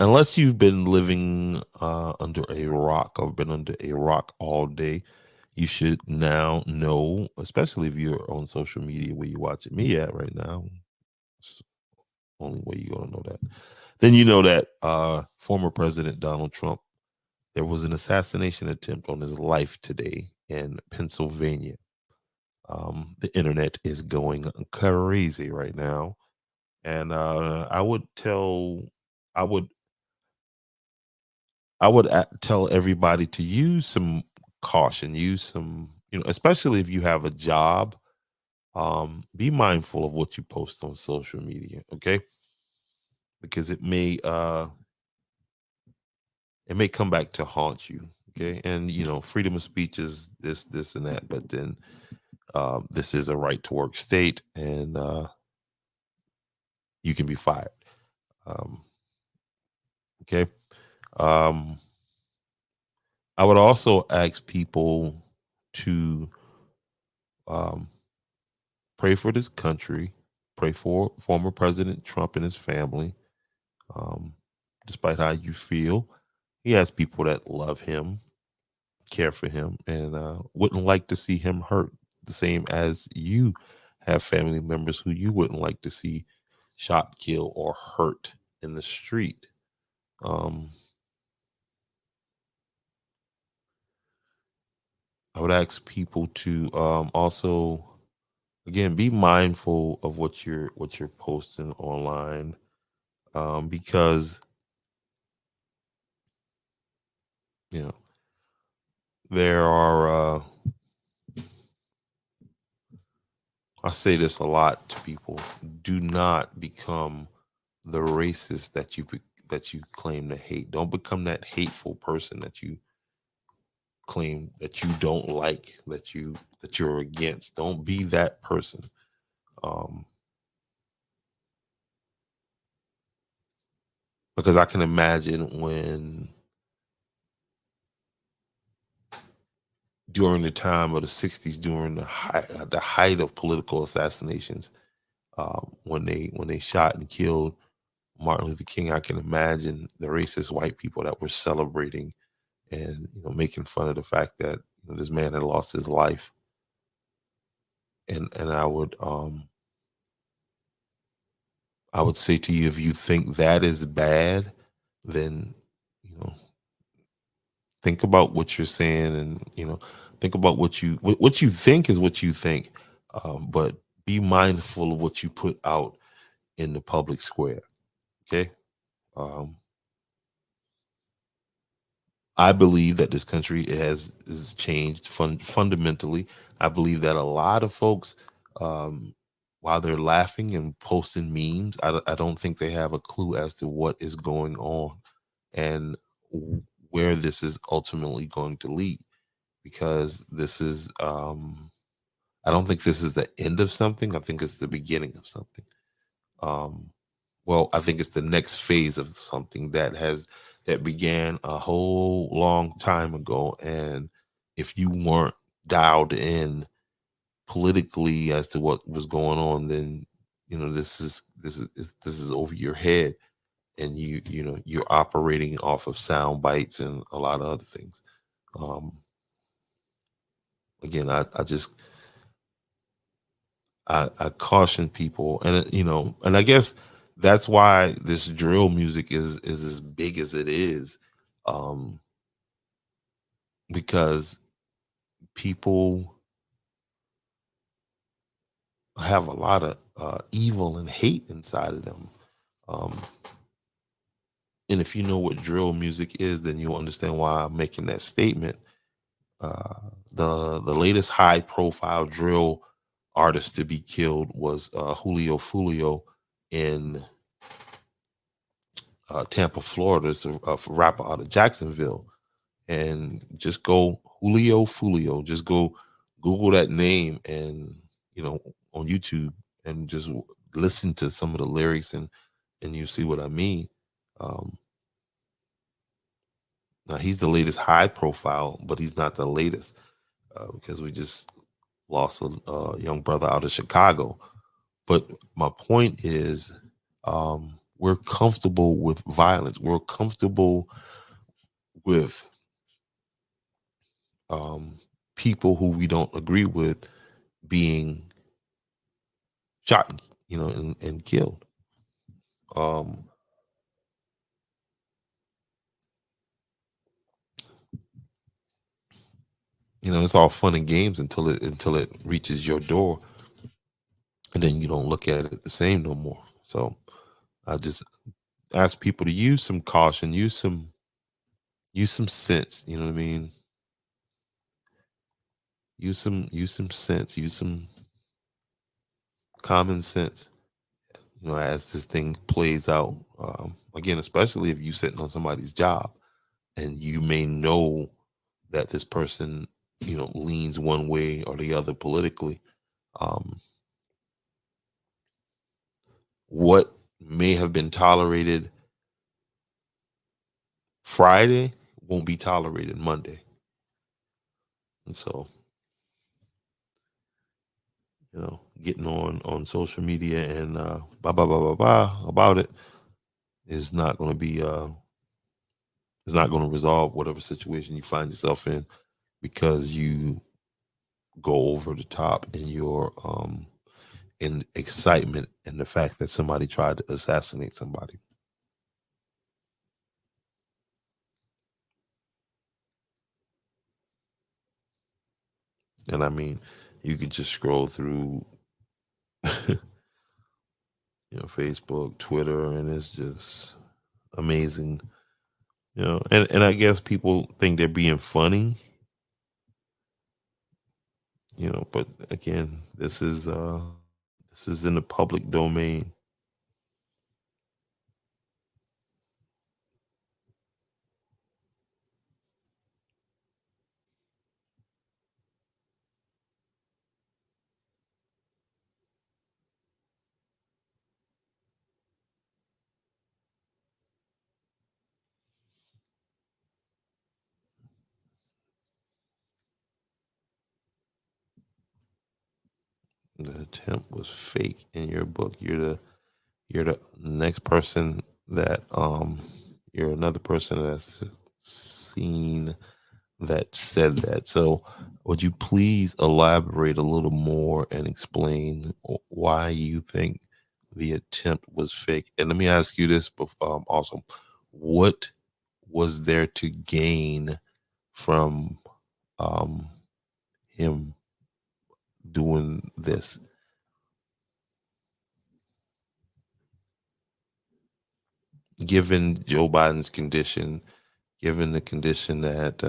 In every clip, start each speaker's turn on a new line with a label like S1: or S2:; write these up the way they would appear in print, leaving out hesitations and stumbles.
S1: unless you've been living under a rock or been under a rock all day, you should now know, especially if you're on social media where you're watching me at right now. It's the only way you're gonna know that. Then you know that former President Donald Trump, there was an assassination attempt on his life today in Pennsylvania. The internet is going crazy right now, and I would tell everybody to use some caution, use some, especially if you have a job. Be mindful of what you post on social media, okay? Because it may come back to haunt you, okay? And freedom of speech is this, and that, but then this is a right to work state, and you can be fired. Um, okay. Um, I would also ask people to um, pray for this country, pray for former President Trump and his family. Um, Despite how you feel, he has people that love him, care for him, and wouldn't like to see him hurt, the same as you have family members who you wouldn't like to see shot, killed, or hurt in the street. Um, I would ask people to also, again, be mindful of what you're posting online, because you know there are. I say this a lot to people: do not become the racist that you claim to hate. Don't become that hateful person that you claim that you don't like, that you're against. Don't be that person. Um, because I can imagine when during the time of the '60s, during the height of political assassinations, when they shot and killed Martin Luther King, I can imagine the racist white people that were celebrating and making fun of the fact that this man had lost his life. And I would say to you, if you think that is bad, then you know think about what you're saying, and think about what you think is what you think, but be mindful of what you put out in the public square. Okay. um, I believe that this country has changed fundamentally. I believe that a lot of folks, um, while they're laughing and posting memes, I don't think they have a clue as to what is going on, and where this is ultimately going to lead. Because I don't think this is the end of something. I think it's the beginning of something. Um, well, I think it's the next phase of something that began a whole long time ago. And if you weren't dialed in politically as to what was going on, then this is over your head, and you're operating off of sound bites and a lot of other things. Um, Again, I caution people, and and I guess that's why this drill music is as big as it is, um, because people have a lot of evil and hate inside of them. Um, and if you know what drill music is, then you'll understand why I'm making that statement. Uh, the latest high profile drill artist to be killed was Julio Fulio in Tampa, Florida. It's a rapper out of Jacksonville. And just go Julio Fulio. Just go Google that name, and you know on YouTube, and just listen to some of the lyrics, and you see what I mean. Um, Now he's the latest high profile, but he's not the latest, because we just lost a young brother out of Chicago. But my point is, we're comfortable with violence. We're comfortable with um, people who we don't agree with being shot, and killed. Um, it's all fun and games until it reaches your door, and then you don't look at it the same no more. So I just ask people to use some caution, use some sense. You know what I mean? Use some sense, use some common sense. As this thing plays out. Again, especially if you're sitting on somebody's job and you may know that this person, leans one way or the other politically. Um, what may have been tolerated Friday won't be tolerated Monday. And so, getting on social media and blah blah blah blah blah about it is not going to be is not going to resolve whatever situation you find yourself in, because you go over the top in your in excitement and the fact that somebody tried to assassinate somebody. And I mean, you can just scroll through Facebook, Twitter, and it's just amazing. And I guess people think they're being funny, but again, this is in the public domain. The attempt was fake in your book. You're the next person that you're another person that's seen that said that. So would you please elaborate a little more and explain why you think the attempt was fake? And let me ask you this also. What was there to gain from um, him doing this? Given Joe Biden's condition, given the condition that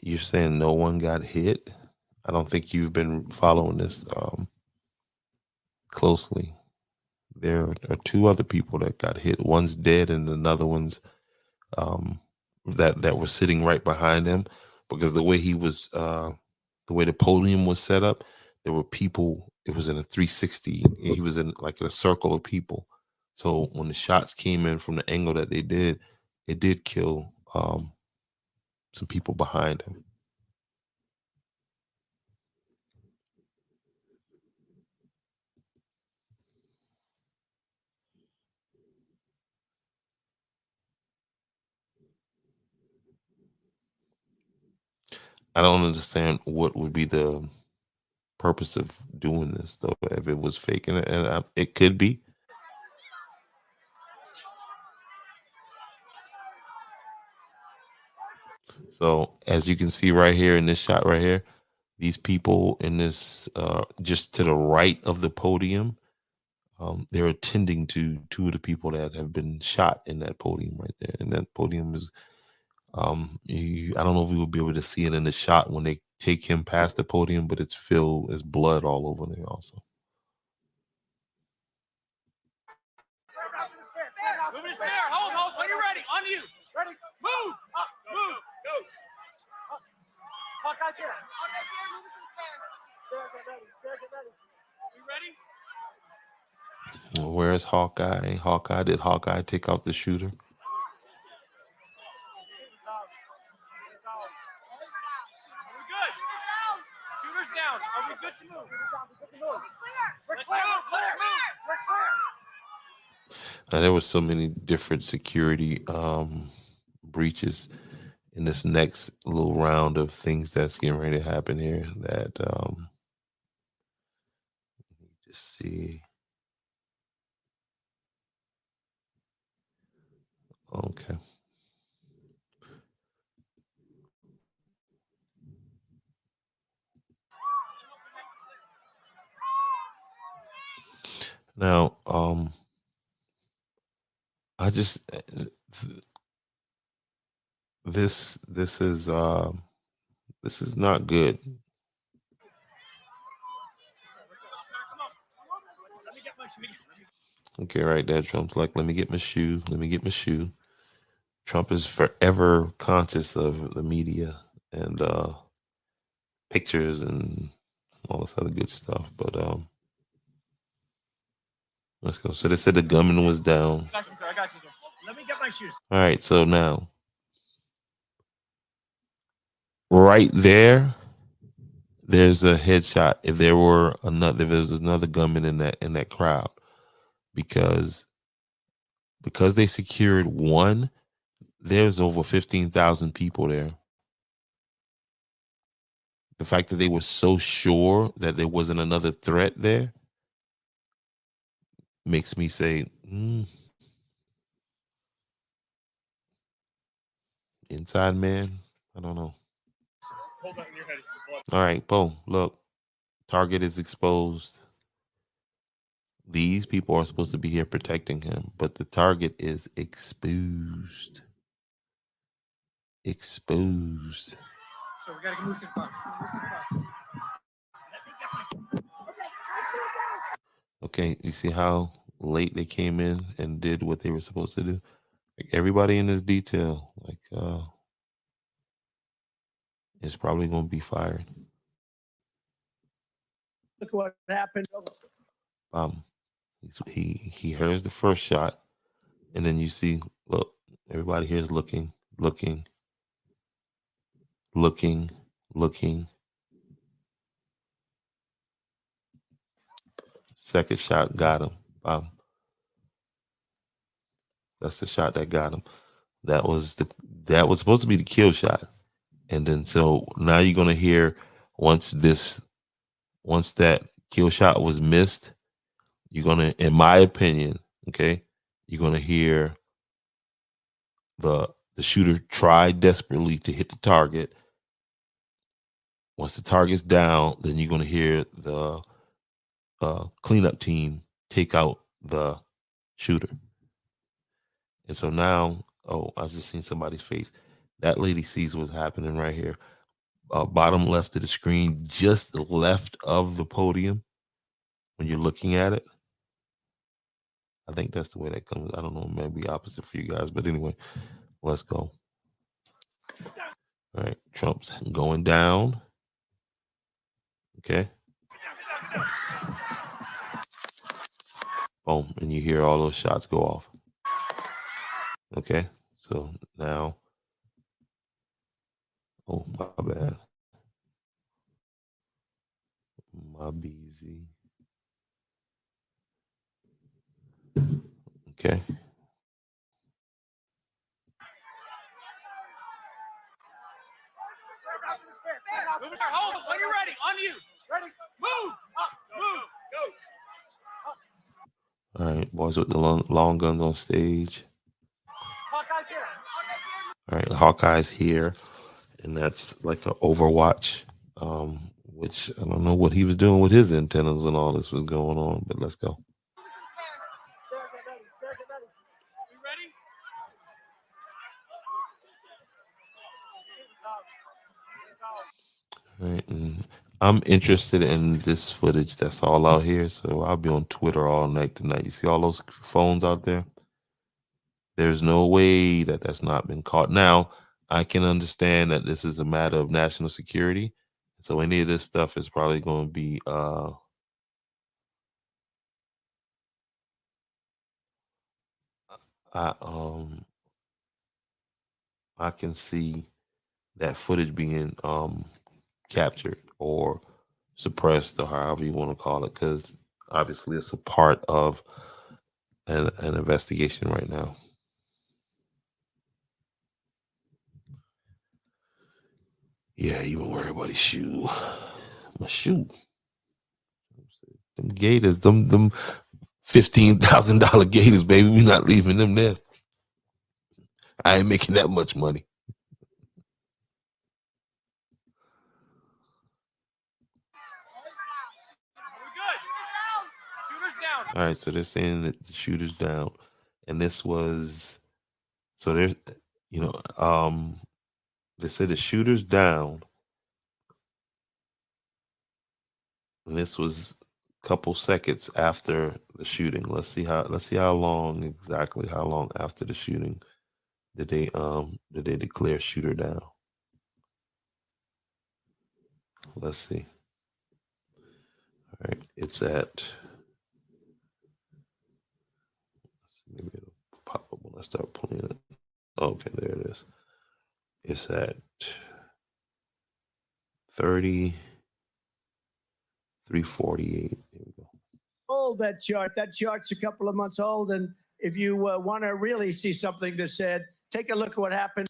S1: you're saying no one got hit. I don't think you've been following this closely. There are two other people that got hit. One's dead, and another one's that were sitting right behind him, because the way the podium was set up, there were people. It was in a 360. He was in like a circle of people. So when the shots came in from the angle that they did, it did kill some people behind him. I don't understand what would be the purpose of doing this, though, if it was fake, and it could be. So as you can see right here in this shot right here, these people in this just to the right of the podium, they're attending to two of the people that have been shot in that podium right there. And that podium is I don't know if we will be able to see it in the shot when they take him past the podium, but it's filled, there's blood all over there also.
S2: Moving his hair. Hold. When you're ready. On you. Ready. Move. Up. Move. Go. Hawkeye's here. Hawkeye's here. Move to the stand. Get ready. Get ready. You ready?
S1: Well, where's Hawkeye? Did Hawkeye take out the shooter?
S2: Shooters down. Are we good to move? Let's move. Let's move. We're clear.
S1: Now, there was so many different security breaches in this next little round of things that's getting ready to happen here. That just see. Okay. Now, I just this is not good. Okay, right there, Trump's like, let me get my shoe. Let me get my shoe. Trump is forever conscious of the media and pictures and all this other good stuff. But let's go. So they said the gunman was down.
S2: I got you, sir. I got you, sir. Let me get my shoes.
S1: All right, so now right there, there's a headshot. If there's another gunman in that crowd, because they secured one, there's over 15,000 people there. The fact that they were so sure that there wasn't another threat there makes me say, inside man, I don't know.
S2: Hold on, your head.
S1: All right, Bo, look, target is exposed. These people are supposed to be here protecting him, but the target is exposed. Exposed.
S2: So we gotta move to the bus.
S1: Okay, you see how late they came in and did what they were supposed to do? Like everybody in this detail, like is probably gonna be fired.
S2: Look what happened.
S1: Um, he hears the first shot, and then you see, look, everybody here is looking, looking, looking, looking. Second shot got him. That's the shot that got him. That was supposed to be the kill shot. And then so now you're gonna hear once that kill shot was missed, you're gonna, in my opinion, okay, you're gonna hear the shooter try desperately to hit the target. Once the target's down, then you're gonna hear the cleanup team take out the shooter. And so now, oh, I just seen somebody's face. That lady sees what's happening right here. Bottom left of the screen, just left of the podium when you're looking at it. I think that's the way that comes. I don't know, maybe opposite for you guys. But anyway, let's go. All right, Trump's going down. Okay. Boom. And you hear all those shots go off. Okay. So now, oh, my bad. My BZ. Okay.
S2: Hold when you're ready. On you. Ready. Move. Up. Move. Go.
S1: All right, boys with the long guns on stage.
S2: Hawkeye's here.
S1: All right, Hawkeye's here, and that's like an Overwatch, which I don't know what he was doing with his antennas when all this was going on, but let's go.
S2: You ready?
S1: All right, and I'm interested in this footage that's all out here, so I'll be on Twitter all night tonight. You see all those phones out there? There's no way that that's not been caught. Now, I can understand that this is a matter of national security, so any of this stuff is probably going to be I I can see that footage being captured or suppressed or however you want to call it, because obviously it's a part of an investigation right now. Yeah, even worry about his shoe. My shoe. Them gators, them $15,000 gators, baby. We not leaving them there. I ain't making that much money. All right, so they're saying that the shooter's down, and this was so there's you know they said the shooter's down, and this was a couple seconds after the shooting. Let's see how long exactly how long after the shooting did they declare shooter down. Let's see. All right, it's at maybe it'll pop up when I start playing it. Okay, there it is. It's at 30 348. Here we go.
S2: Old that chart. That chart's a couple of months old, and if you want to really see something that said, take a look at what happened.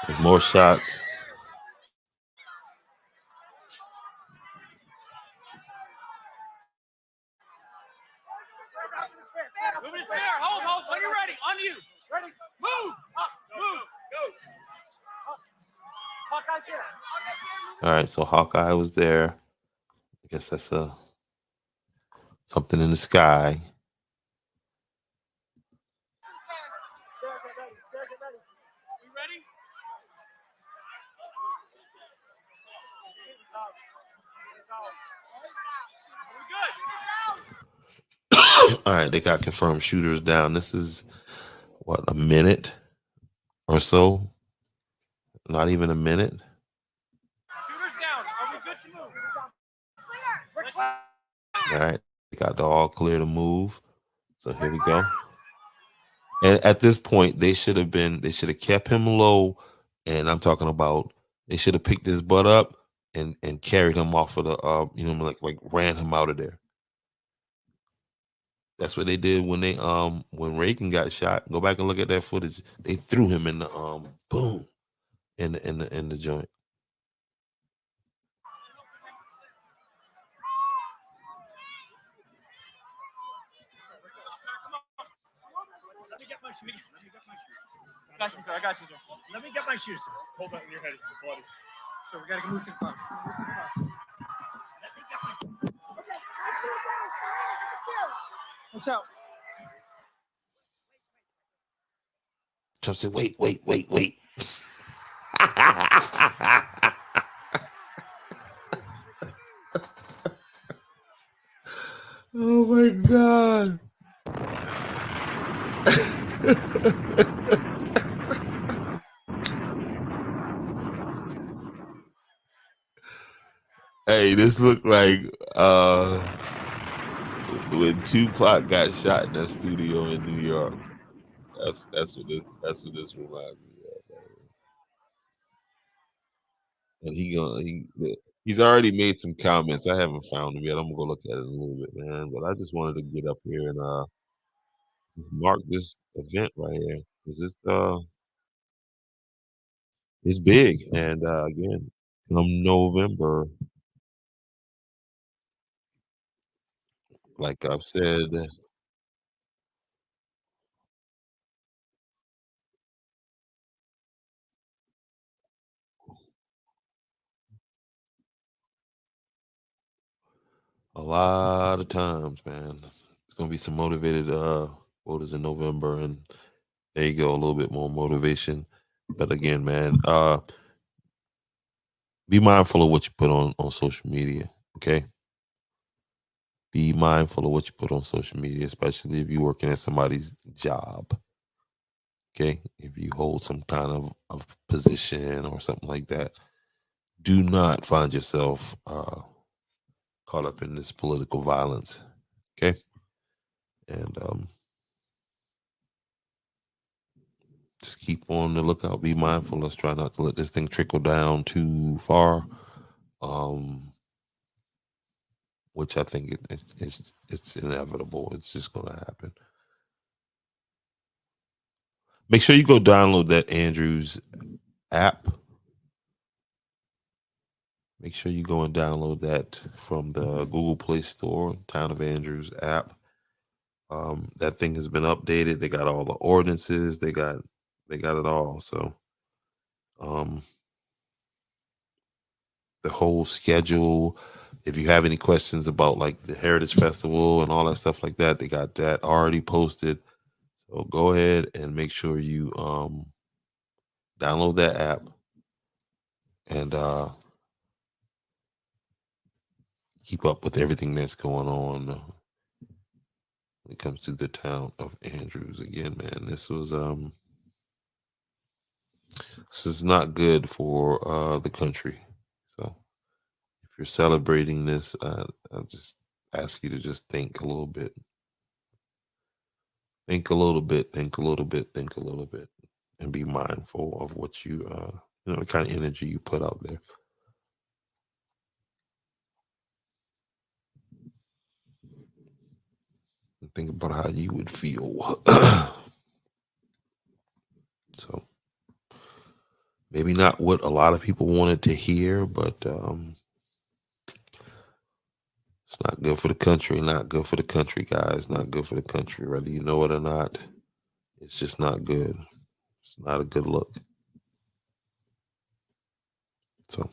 S1: There's more shots.
S3: Moving his fair. Hold. When you're ready. On you. Ready. Move. Up. Move. Go.
S2: Hawkeye's here.
S1: All right, so Hawkeye was there. I guess that's something in the sky.
S3: You ready? We good.
S1: All right, they got confirmed shooters down. This is what, a minute or so? Not even a minute.
S3: Shooters down. Are we good to move?
S2: We're clear.
S1: All right, they got the all clear to move. So here we go. And at this point, they should have kept him low. And I'm talking about they should have picked his butt up and carried him off of the like ran him out of there. That's what they did when Reagan got shot. Go back and look at that footage. They threw him in the boom in the joint.
S3: Let me get my shoes. Got you, sir. I got you, sir.
S2: Let me get my shoes.
S3: Hold that in your head. It's bloody.
S2: So we got to move to the car. Let me get my shoes.
S3: Watch out.
S1: Trump said, wait. Oh my God. Hey, this looked like when Tupac got shot in that studio in New York. That's what this reminds me of. And he's already made some comments. I haven't found them yet. I'm gonna go look at it in a little bit, man. But I just wanted to get up here and just mark this event right here because it's big. And again, come November, like I've said, a lot of times, man. It's gonna be some motivated voters in November, and there you go, a little bit more motivation. But again, man, be mindful of what you put on social media. Okay, be mindful of what you put on social media, especially if you're working at somebody's job. Okay, if you hold some kind of position or something like that, do not find yourself caught up in this political violence. Okay. And just keep on the lookout. Be mindful. Let's try not to let this thing trickle down too far. Which I think it's inevitable. It's just going to happen. Make sure you go download that Andrews app. Make sure you go and download that from the Google Play Store, Town of Andrews app. That thing has been updated. They got all the ordinances. They got it all. So the whole schedule. If you have any questions about like the Heritage Festival and all that stuff like that, they got that already posted. So go ahead and make sure you download that app and keep up with everything that's going on when it comes to the town of Andrews. Again, man, this is not good for the country. So if you're celebrating this, I just ask you to just think a little bit. Think a little bit, think a little bit, think a little bit, and be mindful of what you the kind of energy you put out there. And think about how you would feel. So maybe not what a lot of people wanted to hear, but it's not good for the country. Not good for the country, guys. Not good for the country, whether you know it or not. It's just not good. It's not a good look. So